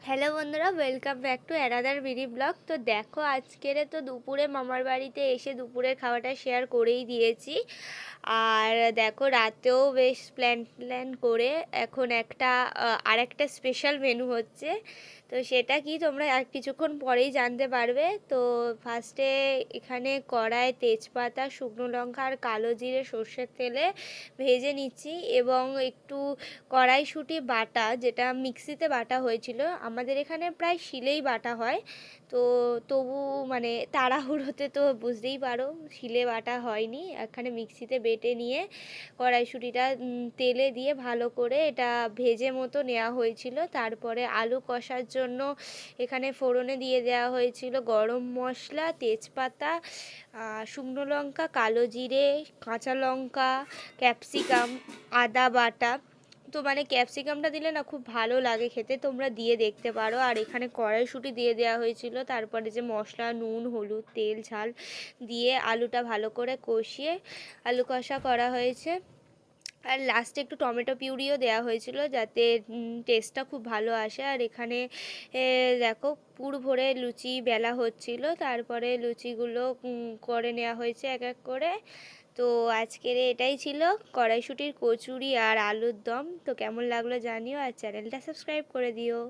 Hello বন্ধুরা, welcome back to another mini blog. তো দেখো, আজকেরে তো দুপুরে মামার বাড়িতে এসে দুপুরের খাওয়াটা শেয়ার করেই দিয়েছি। আর দেখো, রাতেও বেশ প্ল্যান করে এখন আরেকটা স্পেশাল মেনু হচ্ছে। তো সেটা কি তোমরা আর কিছুক্ষণ পরেই জানতে পারবে। তো ফার্স্টে এখানে কড়ায় তেজপাতা, শুকনো লঙ্কা আর কালো জিরে সর্ষের তেলে ভেজে নিচ্ছি, এবং একটু কড়াইশুঁটি বাটা, যেটা মিক্সিতে বাটা হয়েছিল, আমাদের এখানে প্রায় শিলেই বাটা হয়। তো তবু মানে তাড়াহুড়োতে তো বুঝতেই পারো শিলে বাটা হয়নি, এখানে মিক্সিতে বেটে নিয়ে কড়াইশুঁটিটা তেলে দিয়ে ভালো করে এটা ভেজে মতো নেওয়া হয়েছিল। তারপরে আলু কষার জন্য এখানে ফোড়নে দিয়ে দেওয়া হয়েছিল গরম মশলা, তেজপাতা, শুকনো লঙ্কা, কালো জিরে, কাঁচা লঙ্কা, ক্যাপসিকাম, আদা বাটা। তো মানে ক্যাপসিকামটা দিলে না খুব ভালো লাগে খেতে, তোমরা দিয়ে দেখতে পারো। আর এখানে কড়াইশুঁটি দিয়ে দেওয়া হয়েছিল। তারপরে যে মশলা, নুন, হলুদ, তেল, ঝাল দিয়ে আলুটা ভালো করে কষিয়ে আলু কষা করা হয়েছে। আর লাস্টে একটু টমেটো পিউরিও দেওয়া হয়েছিল, যাতে টেস্টটা খুব ভালো আসে। আর এখানে দেখো, পুর ভরে লুচি বেলা হচ্ছিল, তারপরে লুচিগুলো করে নেওয়া হয়েছে এক এক করে। তো আজকের এটাই ছিল কড়াইশুঁটির কচুরি আর আলুর দম। তো কেমন লাগলো জানিও, আর চ্যানেলটা সাবস্ক্রাইব করে দিও।